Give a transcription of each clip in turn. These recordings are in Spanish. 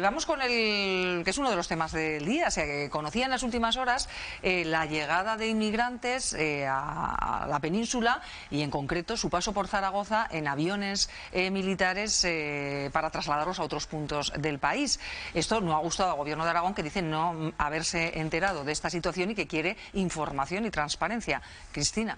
vamos con el que es uno de los temas del día. Se conocía en las últimas horas la llegada de inmigrantes a la península y en concreto su paso por Zaragoza en aviones militares para trasladarlos a otros puntos del país. Esto no ha gustado al Gobierno de Aragón, que dice no haberse enterado de esta situación y que quiere información y transparencia. Cristina.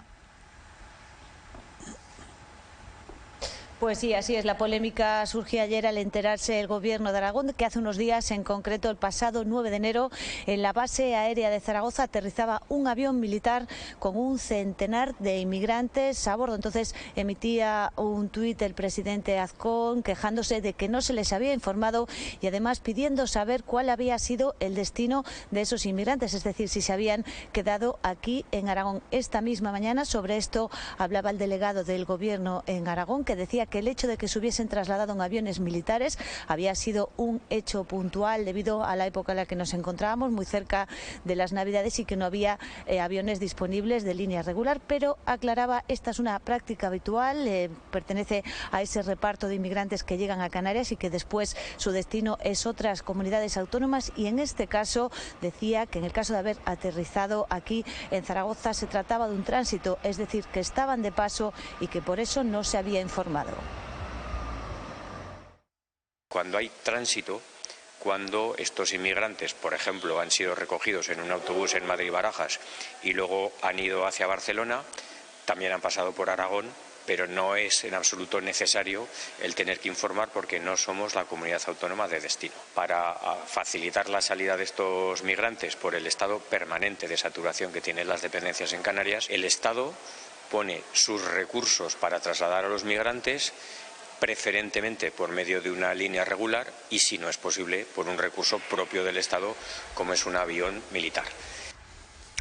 Pues sí, así es. La polémica surgió ayer al enterarse el Gobierno de Aragón que hace unos días, en concreto el pasado 9 de enero, en la base aérea de Zaragoza aterrizaba un avión militar con un centenar de inmigrantes a bordo. Entonces emitía un tuit el presidente Azcón quejándose de que no se les había informado y además pidiendo saber cuál había sido el destino de esos inmigrantes, es decir, si se habían quedado aquí en Aragón. Esta misma mañana sobre esto hablaba el delegado del Gobierno en Aragón, que decía que el hecho de que se hubiesen trasladado en aviones militares había sido un hecho puntual debido a la época en la que nos encontrábamos, muy cerca de las Navidades, y que no había aviones disponibles de línea regular, pero aclaraba, esta es una práctica habitual, pertenece a ese reparto de inmigrantes que llegan a Canarias y que después su destino es otras comunidades autónomas, y en este caso decía que en el caso de haber aterrizado aquí en Zaragoza se trataba de un tránsito, es decir, que estaban de paso y que por eso no se había informado. Cuando hay tránsito, cuando estos inmigrantes, por ejemplo, han sido recogidos en un autobús en Madrid-Barajas y luego han ido hacia Barcelona, también han pasado por Aragón, pero no es en absoluto necesario el tener que informar porque no somos la comunidad autónoma de destino. Para facilitar la salida de estos migrantes por el estado permanente de saturación que tienen las dependencias en Canarias, el Estado pone sus recursos para trasladar a los migrantes, preferentemente por medio de una línea regular y, si no es posible, por un recurso propio del Estado, como es un avión militar.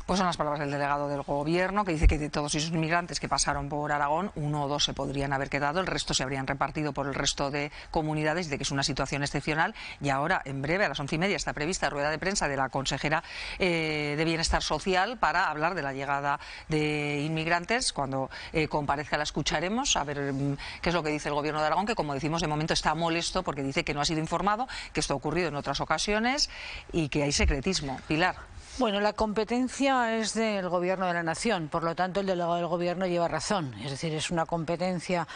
Pues son las palabras del delegado del Gobierno, que dice que de todos esos inmigrantes que pasaron por Aragón, 1 o 2 se podrían haber quedado, el resto se habrían repartido por el resto de comunidades, de que es una situación excepcional. Y ahora, en breve, a las 11:30, está prevista rueda de prensa de la consejera de Bienestar Social para hablar de la llegada de inmigrantes. Cuando comparezca la escucharemos, a ver qué es lo que dice el Gobierno de Aragón, que, como decimos, de momento está molesto porque dice que no ha sido informado, que esto ha ocurrido en otras ocasiones y que hay secretismo. Pilar. Bueno, la competencia es del Gobierno de la Nación, por lo tanto el delegado del Gobierno lleva razón, es decir, es una competencia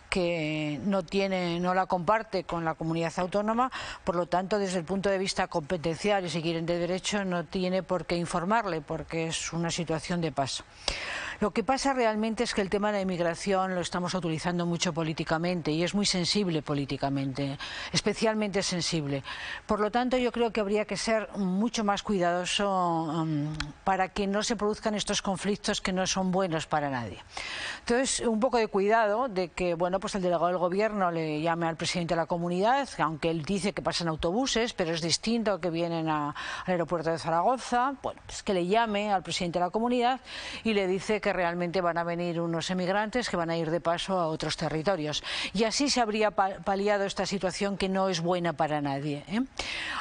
que no la comparte con la comunidad autónoma, por lo tanto, desde el punto de vista competencial y, si quieren, de derecho, no tiene por qué informarle, porque es una situación de paso. Lo que pasa realmente es que el tema de la inmigración lo estamos utilizando mucho políticamente y es muy sensible políticamente, especialmente sensible. Por lo tanto, yo creo que habría que ser mucho más cuidadoso para que no se produzcan estos conflictos que no son buenos para nadie. Entonces, un poco de cuidado de que, bueno, pues el delegado del Gobierno le llame al presidente de la comunidad, aunque él dice que pasan autobuses, pero es distinto que vienen al aeropuerto de Zaragoza. Bueno, pues que le llame al presidente de la comunidad y le dice que realmente van a venir unos emigrantes que van a ir de paso a otros territorios. Y así se habría paliado esta situación que no es buena para nadie, ¿eh?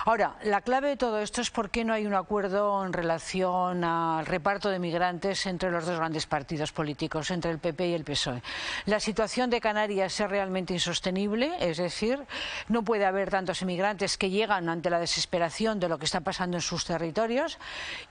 Ahora, la clave de todo esto es por qué no hay un acuerdo en relación al reparto de migrantes entre los dos grandes partidos políticos, entre el PP y el PSOE. La situación de Canarias es realmente insostenible, es decir, no puede haber tantos inmigrantes que llegan ante la desesperación de lo que está pasando en sus territorios,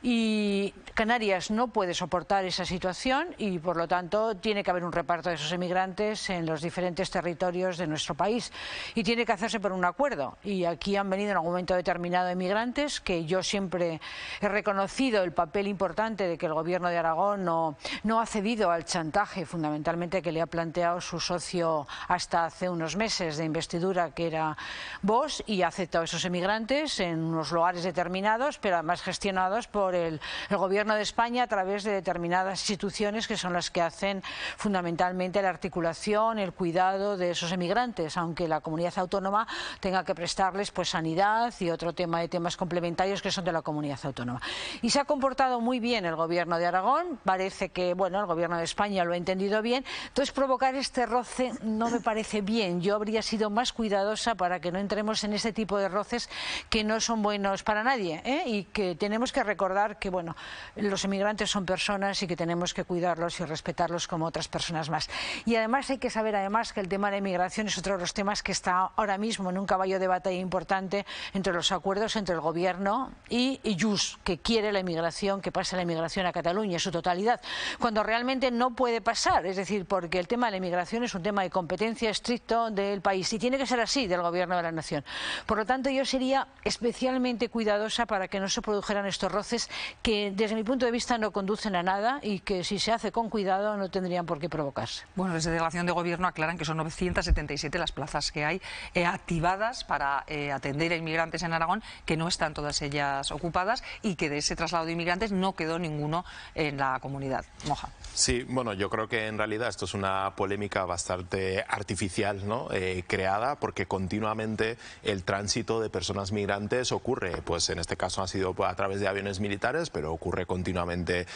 y Canarias no puede soportar esa situación y, por lo tanto, tiene que haber un reparto de esos emigrantes en los diferentes territorios de nuestro país y tiene que hacerse por un acuerdo. Y aquí han venido en algún momento determinado emigrantes, que yo siempre he reconocido el papel importante de que el Gobierno de Aragón no ha cedido al chantaje, fundamentalmente, que le ha planteado su socio hasta hace unos meses de investidura, que era Vox, y ha aceptado esos emigrantes en unos lugares determinados, pero además gestionados por el Gobierno de España a través de determinadas instituciones que son las que hacen fundamentalmente la articulación, el cuidado de esos emigrantes, aunque la comunidad autónoma tenga que prestarles pues sanidad y otro tema de temas complementarios que son de la comunidad autónoma. Y se ha comportado muy bien el Gobierno de Aragón, parece que, bueno, el Gobierno de España lo ha entendido bien. Entonces, provocar este roce no me parece bien. Yo habría sido más cuidadosa para que no entremos en este tipo de roces que no son buenos para nadie, ¿eh? Y que tenemos que recordar que, bueno, los emigrantes son personas y que tenemos que cuidarlos y respetarlos como otras personas más. Y además hay que saber que el tema de la inmigración es otro de los temas que está ahora mismo en un caballo de batalla importante entre los los acuerdos entre el Gobierno y Junts, que quiere la inmigración, que pase la inmigración a Cataluña en su totalidad, cuando realmente no puede pasar, es decir, porque el tema de la inmigración es un tema de competencia estricto del país y tiene que ser así del Gobierno de la Nación. Por lo tanto, yo sería especialmente cuidadosa para que no se produjeran estos roces que, desde mi punto de vista, no conducen a nada y que, si se hace con cuidado, no tendrían por qué provocarse. Bueno, desde Delegación de Gobierno aclaran que son 977 las plazas que hay activadas para atender a inmigrantes en Aragón, que no están todas ellas ocupadas y que de ese traslado de inmigrantes no quedó ninguno en la comunidad. Moja. Sí, bueno, yo creo que en realidad esto es una polémica bastante artificial, ¿no? Creada porque continuamente el tránsito de personas migrantes ocurre, pues en este caso ha sido a través de aviones militares, pero ocurre continuamente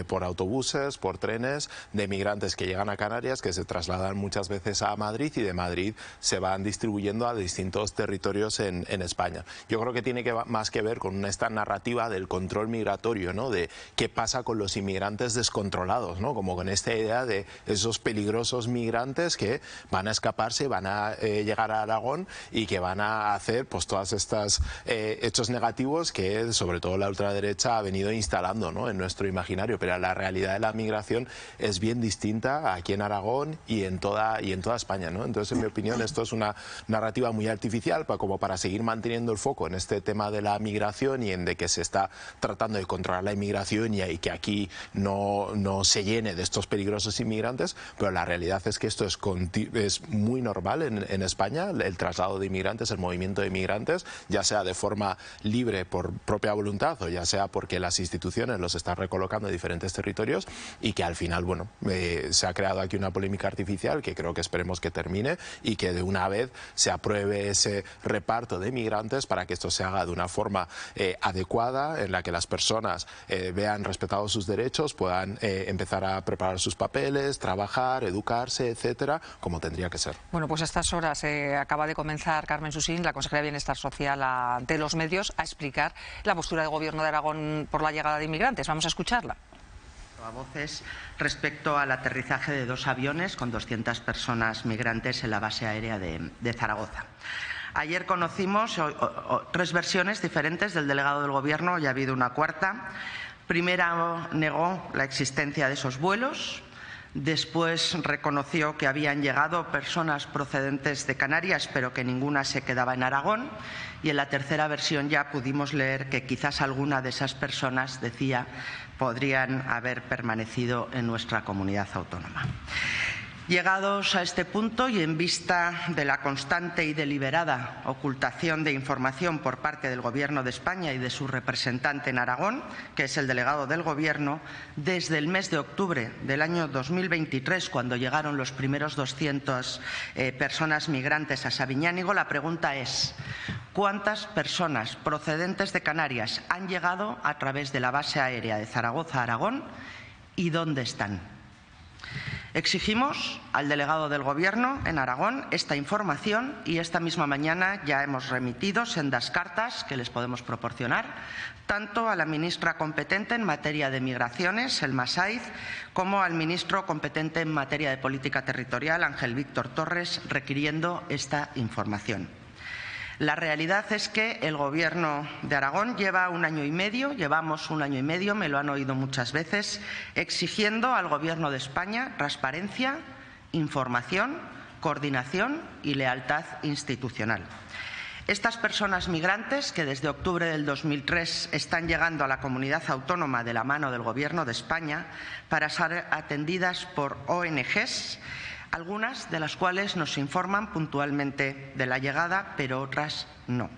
por autobuses, por trenes, de migrantes que llegan a Canarias, que se trasladan muchas veces a Madrid y de Madrid se van distribuyendo a distintos territorios en España. Yo creo que tiene más que ver con esta narrativa del control migratorio, ¿no? De qué pasa con los inmigrantes descontrolados, ¿no? Como con esta idea de esos peligrosos migrantes que van a escaparse, van a llegar a Aragón y que van a hacer pues todas estas hechos negativos que sobre todo la ultraderecha ha venido instalando, ¿no? En nuestro imaginario, pero la realidad de la migración es bien distinta aquí en Aragón y en toda España, ¿no? Entonces, en mi opinión, esto es una narrativa muy artificial como para seguir manteniendo el foco en este tema de la migración y en de que se está tratando de controlar la inmigración y que aquí no se llene de estos peligrosos inmigrantes, pero la realidad es que esto es muy normal en España, el traslado de inmigrantes, el movimiento de inmigrantes, ya sea de forma libre por propia voluntad o ya sea porque las instituciones los están recolocando en diferentes territorios y que al final, bueno, se ha creado aquí una polémica artificial que creo que esperemos que termine y que de una vez se apruebe ese reparto de inmigrantes para que esto se haga de una forma adecuada, en la que las personas vean respetados sus derechos, puedan empezar a preparar sus papeles, trabajar, educarse, etcétera, como tendría que ser. Bueno, pues a estas horas acaba de comenzar Carmen Susín, la consejera de Bienestar Social, ante los medios a explicar la postura del Gobierno de Aragón por la llegada de inmigrantes. Vamos a escucharla. A voces respecto al aterrizaje de 2 aviones con 200 personas migrantes en la base aérea de Zaragoza. Ayer conocimos 3 versiones diferentes del delegado del Gobierno, y ha habido una cuarta. Primero negó la existencia de esos vuelos, después reconoció que habían llegado personas procedentes de Canarias, pero que ninguna se quedaba en Aragón, y en la tercera versión ya pudimos leer que quizás alguna de esas personas, decía, podrían haber permanecido en nuestra comunidad autónoma. Llegados a este punto y en vista de la constante y deliberada ocultación de información por parte del Gobierno de España y de su representante en Aragón, que es el delegado del Gobierno, desde el mes de octubre del año 2023, cuando llegaron los primeros 200 personas migrantes a Sabiñánigo, la pregunta es: ¿cuántas personas procedentes de Canarias han llegado a través de la base aérea de Zaragoza a Aragón y dónde están? Exigimos al delegado del Gobierno en Aragón esta información y esta misma mañana ya hemos remitido sendas cartas que les podemos proporcionar tanto a la ministra competente en materia de migraciones, Elma Saiz, como al ministro competente en materia de política territorial, Ángel Víctor Torres, requiriendo esta información. La realidad es que el Gobierno de Aragón llevamos 1 año y medio, me lo han oído muchas veces, exigiendo al Gobierno de España transparencia, información, coordinación y lealtad institucional. Estas personas migrantes, que desde octubre del 2003 están llegando a la comunidad autónoma de la mano del Gobierno de España para ser atendidas por ONGs, algunas de las cuales nos informan puntualmente de la llegada, pero otras no.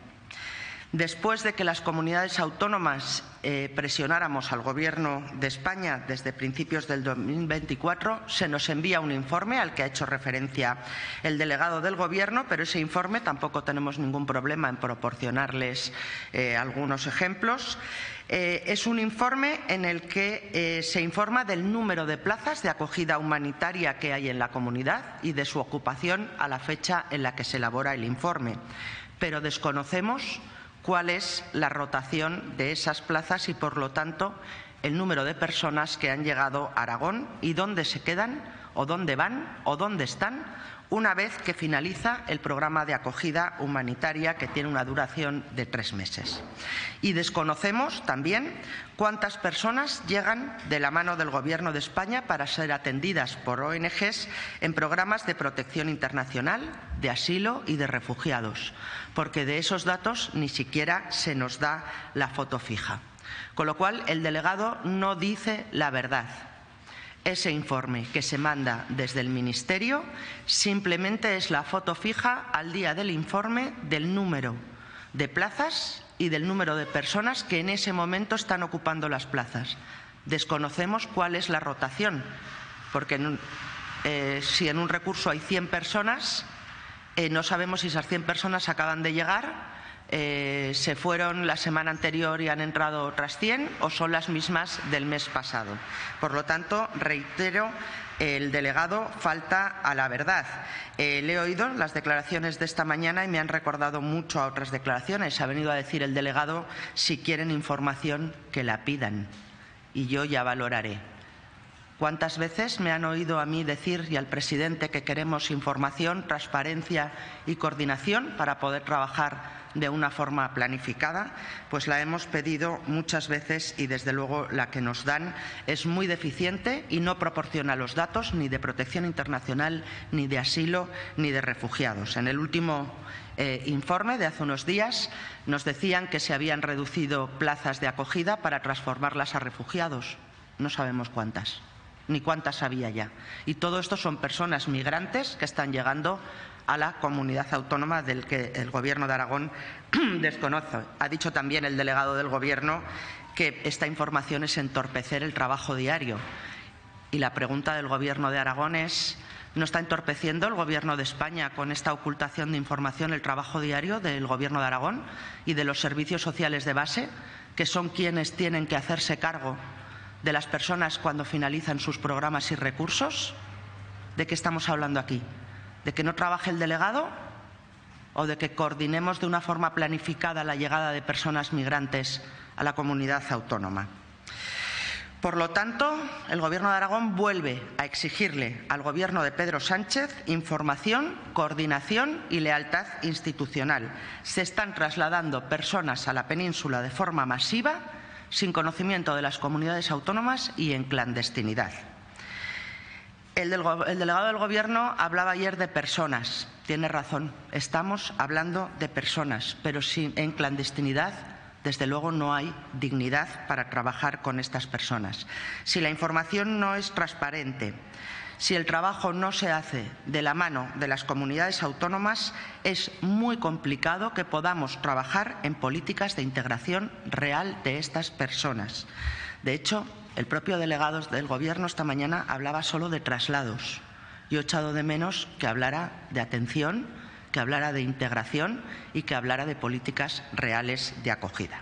Después de que las comunidades autónomas presionáramos al Gobierno de España desde principios del 2024, se nos envía un informe al que ha hecho referencia el delegado del Gobierno, pero ese informe tampoco tenemos ningún problema en proporcionarles algunos ejemplos. Es un informe en el que se informa del número de plazas de acogida humanitaria que hay en la comunidad y de su ocupación a la fecha en la que se elabora el informe, pero desconocemos cuál es la rotación de esas plazas y, por lo tanto, el número de personas que han llegado a Aragón y dónde se quedan, o dónde van, o dónde están, una vez que finaliza el programa de acogida humanitaria, que tiene una duración de 3 meses. Y desconocemos también cuántas personas llegan de la mano del Gobierno de España para ser atendidas por ONGs en programas de protección internacional, de asilo y de refugiados, porque de esos datos ni siquiera se nos da la foto fija. Con lo cual, el delegado no dice la verdad. Ese informe que se manda desde el Ministerio simplemente es la foto fija al día del informe del número de plazas y del número de personas que en ese momento están ocupando las plazas. Desconocemos cuál es la rotación, porque si en un recurso hay 100 personas, no sabemos si esas 100 personas acaban de llegar, se fueron la semana anterior y han entrado otras 100 o son las mismas del mes pasado. Por lo tanto, reitero, el delegado falta a la verdad. Le he oído las declaraciones de esta mañana y me han recordado mucho a otras declaraciones. Ha venido a decir el delegado: si quieren información, que la pidan y yo ya valoraré. ¿Cuántas veces me han oído a mí decir y al presidente que queremos información, transparencia y coordinación para poder trabajar de una forma planificada? Pues la hemos pedido muchas veces y desde luego la que nos dan es muy deficiente y no proporciona los datos ni de protección internacional, ni de asilo, ni de refugiados. En el último informe de hace unos días nos decían que se habían reducido plazas de acogida para transformarlas a refugiados. No sabemos cuántas, ni cuántas había ya. Y todo esto son personas migrantes que están llegando a la comunidad autónoma del que el Gobierno de Aragón desconoce. Ha dicho también el delegado del Gobierno que esta información es entorpecer el trabajo diario. Y la pregunta del Gobierno de Aragón es: ¿no está entorpeciendo el Gobierno de España con esta ocultación de información el trabajo diario del Gobierno de Aragón y de los servicios sociales de base, que son quienes tienen que hacerse cargo de las personas cuando finalizan sus programas y recursos? ¿De qué estamos hablando aquí? ¿De que no trabaje el delegado o de que coordinemos de una forma planificada la llegada de personas migrantes a la comunidad autónoma? Por lo tanto, el Gobierno de Aragón vuelve a exigirle al Gobierno de Pedro Sánchez información, coordinación y lealtad institucional. Se están trasladando personas a la península de forma masiva, sin conocimiento de las comunidades autónomas y en clandestinidad. El delegado del Gobierno hablaba ayer de personas. Tiene razón, estamos hablando de personas, pero si en clandestinidad, desde luego no hay dignidad para trabajar con estas personas. Si la información no es transparente, si el trabajo no se hace de la mano de las comunidades autónomas, es muy complicado que podamos trabajar en políticas de integración real de estas personas. De hecho, el propio delegado del Gobierno esta mañana hablaba solo de traslados. Yo he echado de menos que hablara de atención, que hablara de integración y que hablara de políticas reales de acogida.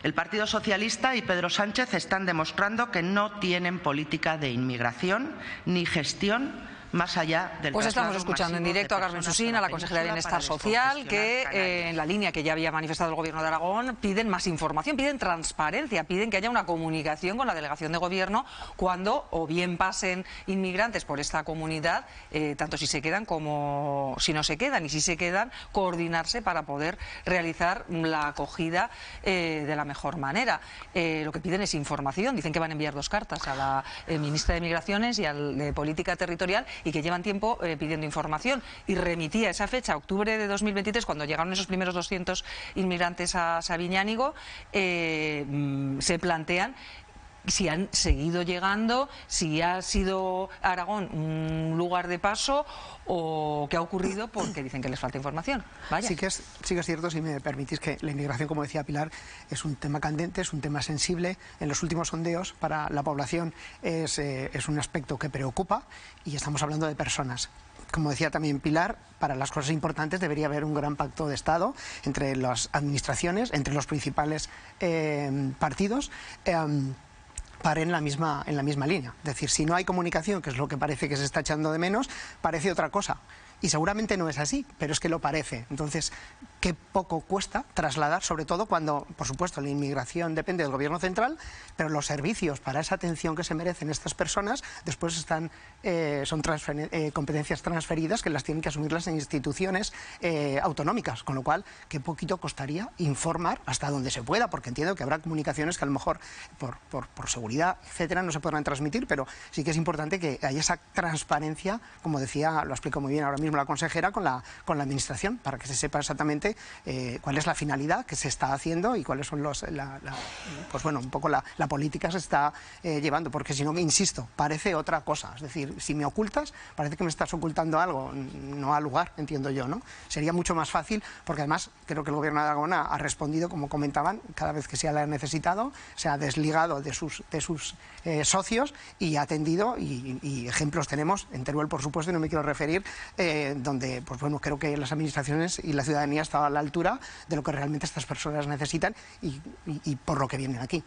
El Partido Socialista y Pedro Sánchez están demostrando que no tienen política de inmigración ni gestión más allá del Pues estamos escuchando en directo a Carmen Susín, a la consejera de Bienestar Social, que en la línea que ya había manifestado el Gobierno de Aragón piden más información, piden transparencia, piden que haya una comunicación con la delegación de Gobierno cuando o bien pasen inmigrantes por esta comunidad, tanto si se quedan como si no se quedan, y si se quedan, coordinarse para poder realizar la acogida de la mejor manera. Lo que piden es información. Dicen que van a enviar 2 cartas a la ministra de Migraciones y al de Política Territorial, y que llevan tiempo pidiendo información, y remitía esa fecha, octubre de 2023, cuando llegaron esos primeros 200 inmigrantes a Sabiñánigo. Se plantean si han seguido llegando, si ha sido Aragón un lugar de paso o qué ha ocurrido, porque dicen que les falta información. Vaya. Sí que es cierto, si me permitís, que la inmigración, como decía Pilar, es un tema candente, es un tema sensible. En los últimos sondeos para la población es un aspecto que preocupa, y estamos hablando de personas. Como decía también Pilar, para las cosas importantes debería haber un gran pacto de Estado entre las administraciones, entre los principales partidos, para en la misma línea. Es decir, si no hay comunicación, que es lo que parece que se está echando de menos, parece otra cosa. Y seguramente no es así, pero es que lo parece. Entonces, qué poco cuesta trasladar, sobre todo cuando, por supuesto, la inmigración depende del gobierno central, pero los servicios para esa atención que se merecen estas personas después son competencias transferidas que las tienen que asumir las instituciones autonómicas, con lo cual, qué poquito costaría informar hasta donde se pueda, porque entiendo que habrá comunicaciones que a lo mejor por seguridad, etcétera, no se podrán transmitir, pero sí que es importante que haya esa transparencia, como decía, lo explico muy bien ahora mismo la consejera, con la administración, para que se sepa exactamente cuál es la finalidad que se está haciendo y cuáles son pues bueno, un poco la política que se está llevando, porque si no, insisto, parece otra cosa. Es decir, si me ocultas, parece que me estás ocultando algo, no al lugar, entiendo yo, ¿no? Sería mucho más fácil, porque además creo que el gobierno de Aragón ha respondido, como comentaban, cada vez que se ha necesitado, se ha desligado de sus socios y ha atendido, y ejemplos tenemos, en Teruel, por supuesto, y no me quiero referir, donde, pues bueno, creo que las administraciones y la ciudadanía están a la altura de lo que realmente estas personas necesitan y por lo que vienen aquí.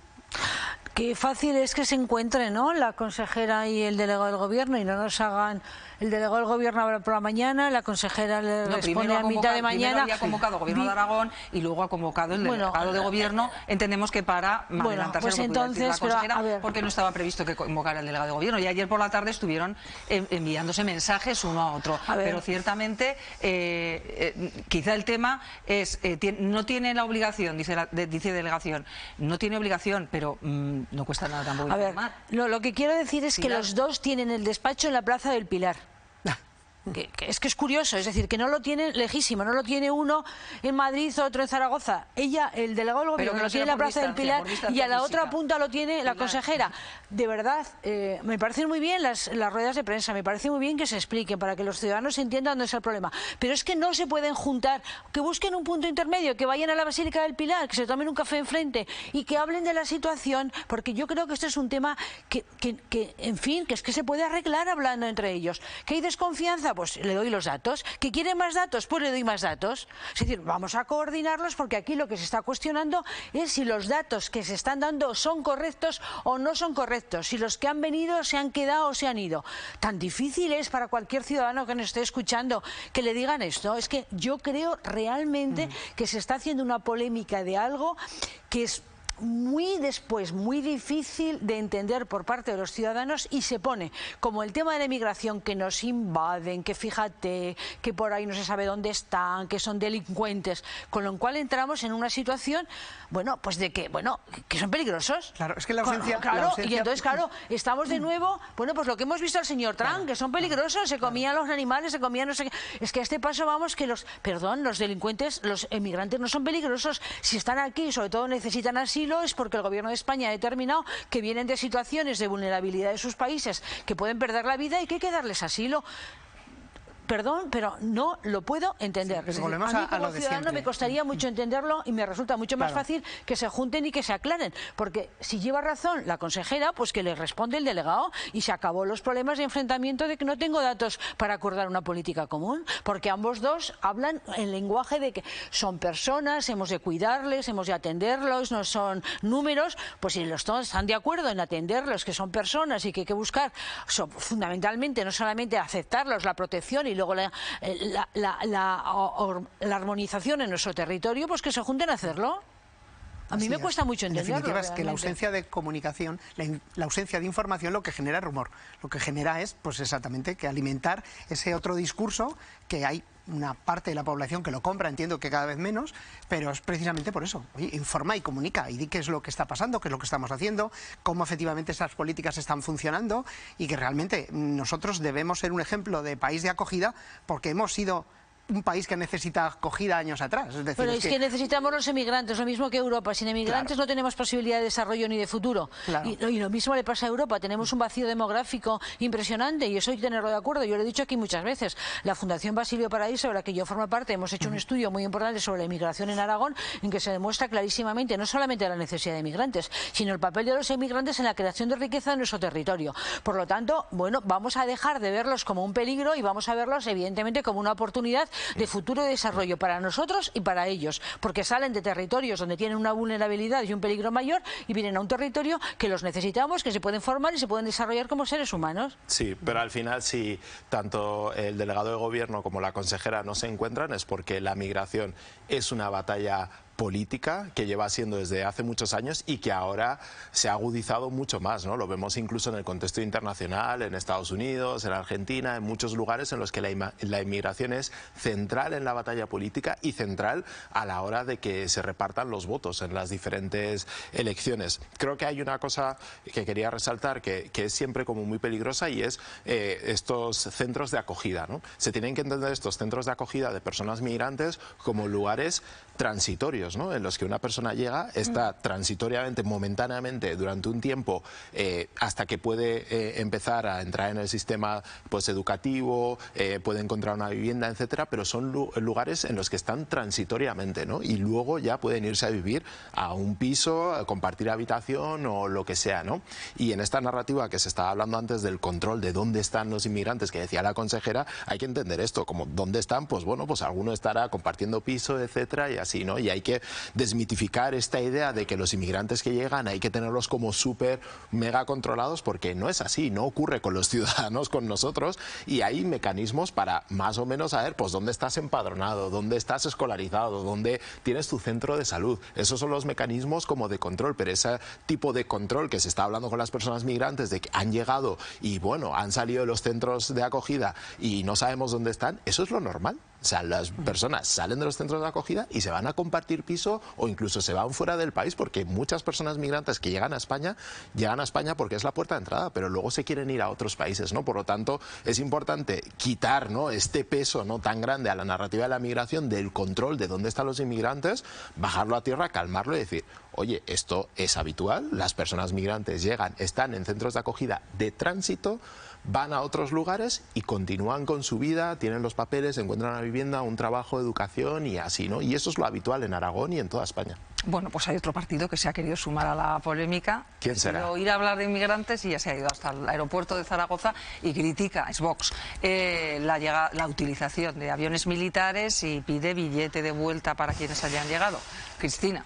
Qué fácil es que se encuentren, ¿no?, la consejera y el delegado del gobierno y no nos hagan... El delegado del gobierno habla por la mañana, la consejera le responde a mitad de mañana. Primero había convocado el gobierno de Aragón y luego ha convocado el delegado de gobierno. Entendemos que para adelantarse pues lo que pudiera decir la consejera, porque no estaba previsto que convocara el delegado de gobierno. Y ayer por la tarde estuvieron enviándose mensajes uno a otro. Pero ciertamente, quizá el tema es, no tiene la obligación, dice delegación, no tiene obligación, pero no cuesta nada tampoco informar. Lo que quiero decir es que los dos tienen el despacho en la Plaza del Pilar. Que es curioso, es decir, que no lo tiene lejísimo, no lo tiene uno en Madrid, otro en Zaragoza. Ella, el delegado del gobierno, lo tiene en la Plaza del Pilar y a la otra punta lo tiene la consejera. De verdad, me parecen muy bien las ruedas de prensa, me parece muy bien que se expliquen para que los ciudadanos entiendan dónde es el problema. Pero es que no se pueden juntar, que busquen un punto intermedio, que vayan a la Basílica del Pilar, que se tomen un café enfrente y que hablen de la situación, porque yo creo que este es un tema que en fin, que es que se puede arreglar hablando entre ellos. ¿Que hay desconfianza? Pues le doy los datos. ¿Que quiere más datos? Pues le doy más datos. Es decir, vamos a coordinarlos, porque aquí lo que se está cuestionando es si los datos que se están dando son correctos o no son correctos, si los que han venido se han quedado o se han ido. Tan difícil es para cualquier ciudadano que nos esté escuchando que le digan esto. Es que yo creo realmente que se está haciendo una polémica de algo que es muy difícil de entender por parte de los ciudadanos, y se pone como el tema de la inmigración, que nos invaden, que fíjate, que por ahí no se sabe dónde están, que son delincuentes, con lo cual entramos en una situación, bueno, pues de que, bueno, que son peligrosos. Claro, es que la ausencia... Y entonces, claro, estamos de nuevo, bueno, pues lo que hemos visto al señor Trump, que son peligrosos, se comían los animales, se comían no sé qué. Es que a este paso vamos que los delincuentes, los emigrantes no son peligrosos. Si están aquí, sobre todo necesitan asilo, es porque el gobierno de España ha determinado que vienen de situaciones de vulnerabilidad de sus países, que pueden perder la vida y que hay que darles asilo. Perdón, pero no lo puedo entender. Sí, a mí como ciudadano me costaría mucho entenderlo y me resulta mucho más fácil que se junten y que se aclaren, porque si lleva razón la consejera, pues que le responde el delegado y se acabó los problemas de enfrentamiento de que no tengo datos para acordar una política común, porque ambos dos hablan en lenguaje de que son personas, hemos de cuidarles, hemos de atenderlos, no son números. Pues si los dos están de acuerdo en atenderlos, que son personas y que hay que buscar fundamentalmente no solamente aceptarlos, la protección y luego la armonización en nuestro territorio, pues que se junten a hacerlo. A mí me cuesta mucho entenderlo. En definitiva es que la ausencia de comunicación, la ausencia de información, lo que genera rumor. Lo que genera es, pues exactamente, que alimentar ese otro discurso, que hay una parte de la población que lo compra, entiendo que cada vez menos, pero es precisamente por eso. Oye, informa y comunica y di qué es lo que está pasando, qué es lo que estamos haciendo, cómo efectivamente esas políticas están funcionando, y que realmente nosotros debemos ser un ejemplo de país de acogida, porque hemos sido un país que necesita acogida años atrás. Es decir, pero es que necesitamos los emigrantes, lo mismo que Europa. Sin emigrantes no tenemos posibilidad de desarrollo ni de futuro. Y lo mismo le pasa a Europa. Tenemos un vacío demográfico impresionante y eso hay que tenerlo de acuerdo. Yo lo he dicho aquí muchas veces. La Fundación Basilio Paraíso, de la que yo formo parte, hemos hecho un estudio muy importante sobre la inmigración en Aragón, en que se demuestra clarísimamente no solamente la necesidad de emigrantes, sino el papel de los emigrantes en la creación de riqueza en nuestro territorio. Por lo tanto, bueno, vamos a dejar de verlos como un peligro y vamos a verlos evidentemente como una oportunidad de futuro y desarrollo para nosotros y para ellos, porque salen de territorios donde tienen una vulnerabilidad y un peligro mayor y vienen a un territorio que los necesitamos, que se pueden formar y se pueden desarrollar como seres humanos. Sí, pero al final si tanto el delegado de gobierno como la consejera no se encuentran es porque la migración es una batalla política que lleva siendo desde hace muchos años y que ahora se ha agudizado mucho más, ¿no? Lo vemos incluso en el contexto internacional, en Estados Unidos, en Argentina, en muchos lugares en los que la inmigración es central en la batalla política y central a la hora de que se repartan los votos en las diferentes elecciones. Creo que hay una cosa que quería resaltar que es siempre como muy peligrosa y es estos centros de acogida, ¿no? Se tienen que entender estos centros de acogida de personas migrantes como lugares transitorios, ¿no? En los que una persona llega, está transitoriamente, momentáneamente, durante un tiempo, hasta que puede empezar a entrar en el sistema pues educativo, puede encontrar una vivienda, etcétera, pero son lugares en los que están transitoriamente, ¿no? Y luego ya pueden irse a vivir a un piso, a compartir habitación o lo que sea, ¿no? Y en esta narrativa que se estaba hablando antes del control de dónde están los inmigrantes, que decía la consejera, hay que entender esto, como dónde están, pues bueno, pues alguno estará compartiendo piso, etcétera, y así, ¿no? Y hay que desmitificar esta idea de que los inmigrantes que llegan hay que tenerlos como súper mega controlados, porque no es así, no ocurre con los ciudadanos, con nosotros, y hay mecanismos para más o menos saber pues dónde estás empadronado, dónde estás escolarizado, dónde tienes tu centro de salud. Esos son los mecanismos como de control, pero ese tipo de control que se está hablando con las personas migrantes de que han llegado y bueno, han salido de los centros de acogida y no sabemos dónde están, eso es lo normal. O sea, las personas salen de los centros de acogida y se van a compartir piso o incluso se van fuera del país, porque muchas personas migrantes que llegan a España porque es la puerta de entrada, pero luego se quieren ir a otros países, ¿no? Por lo tanto, es importante quitar, ¿no?, este peso, ¿no?, tan grande a la narrativa de la migración, del control de dónde están los inmigrantes, bajarlo a tierra, calmarlo y decir, oye, esto es habitual, las personas migrantes llegan, están en centros de acogida de tránsito, van a otros lugares y continúan con su vida, tienen los papeles, encuentran una vivienda, un trabajo, educación y así, ¿no? Y eso es lo habitual en Aragón y en toda España. Bueno, pues hay otro partido que se ha querido sumar a la polémica. ¿Quién será? Ir a hablar de inmigrantes y ya se ha ido hasta el aeropuerto de Zaragoza y critica, es Vox, la utilización de aviones militares y pide billete de vuelta para quienes hayan llegado. Cristina.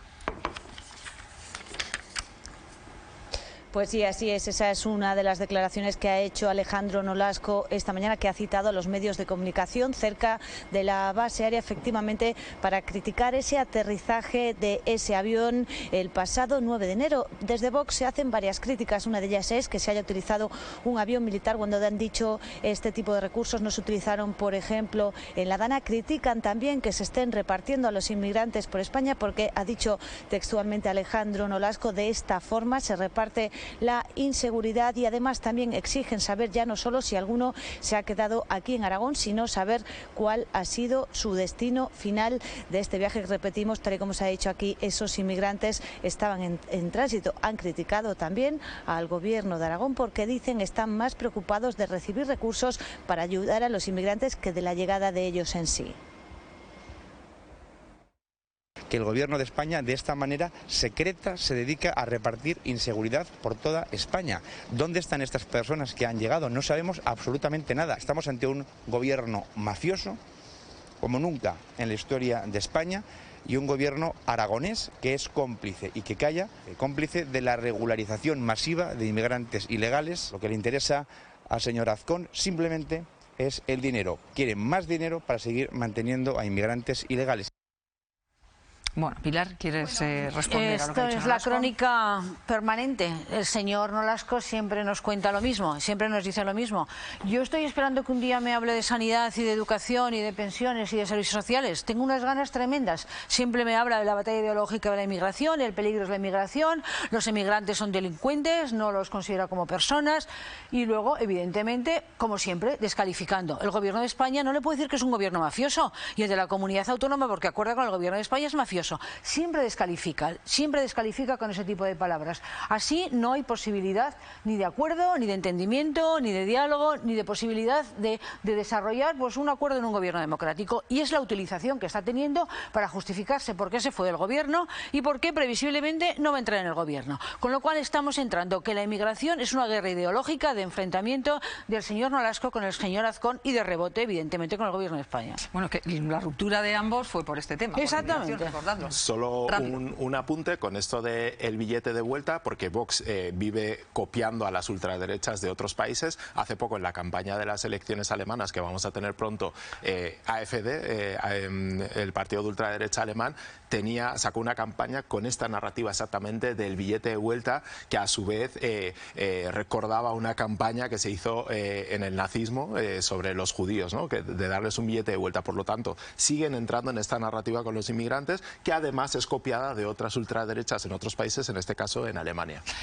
Pues sí, así es. Esa es una de las declaraciones que ha hecho Alejandro Nolasco esta mañana, que ha citado a los medios de comunicación cerca de la base aérea, efectivamente, para criticar ese aterrizaje de ese avión el pasado 9 de enero. Desde Vox se hacen varias críticas. Una de ellas es que se haya utilizado un avión militar cuando han dicho este tipo de recursos no se utilizaron, por ejemplo, en la Dana. Critican también que se estén repartiendo a los inmigrantes por España, porque ha dicho textualmente Alejandro Nolasco, de esta forma se reparte la inseguridad, y además también exigen saber ya no solo si alguno se ha quedado aquí en Aragón, sino saber cuál ha sido su destino final de este viaje. Repetimos, tal y como se ha dicho aquí, esos inmigrantes estaban en tránsito. Han criticado también al gobierno de Aragón porque dicen están más preocupados de recibir recursos para ayudar a los inmigrantes que de la llegada de ellos en sí. Que el gobierno de España de esta manera secreta se dedica a repartir inseguridad por toda España. ¿Dónde están estas personas que han llegado? No sabemos absolutamente nada. Estamos ante un gobierno mafioso, como nunca en la historia de España, y un gobierno aragonés que es cómplice y que calla, cómplice de la regularización masiva de inmigrantes ilegales. Lo que le interesa al señor Azcón simplemente es el dinero. Quieren más dinero para seguir manteniendo a inmigrantes ilegales. Bueno, Pilar, ¿quieres responder a lo que ha dicho Esto es Nolasco? la crónica permanente. El señor Nolasco siempre nos cuenta lo mismo, siempre nos dice lo mismo. Yo estoy esperando que un día me hable de sanidad y de educación y de pensiones y de servicios sociales. Tengo unas ganas tremendas. Siempre me habla de la batalla ideológica de la inmigración, el peligro es la inmigración, los inmigrantes son delincuentes, no los considera como personas, y luego, evidentemente, como siempre, descalificando. El gobierno de España no le puede decir que es un gobierno mafioso, y el de la comunidad autónoma, porque acuerda con el gobierno de España, es mafioso. artificioso. Siempre descalifica con ese tipo de palabras. Así no hay posibilidad ni de acuerdo, ni de entendimiento, ni de diálogo, ni de posibilidad de desarrollar pues, un acuerdo en un gobierno democrático. Y es la utilización que está teniendo para justificarse por qué se fue del gobierno y por qué previsiblemente no va a entrar en el gobierno. Con lo cual estamos entrando que la inmigración es una guerra ideológica de enfrentamiento del señor Nolasco con el señor Azcón y de rebote, evidentemente, con el gobierno de España. Bueno, que la ruptura de ambos fue por este tema. Exactamente. Solo un apunte con esto del billete de vuelta, porque Vox vive copiando a las ultraderechas de otros países. Hace poco, en la campaña de las elecciones alemanas que vamos a tener pronto, AfD, el partido de ultraderecha alemán, sacó una campaña con esta narrativa exactamente del billete de vuelta, que a su vez recordaba una campaña que se hizo en el nazismo sobre los judíos, ¿no? De darles un billete de vuelta. Por lo tanto, siguen entrando en esta narrativa con los inmigrantes, que además es copiada de otras ultraderechas en otros países, en este caso en Alemania.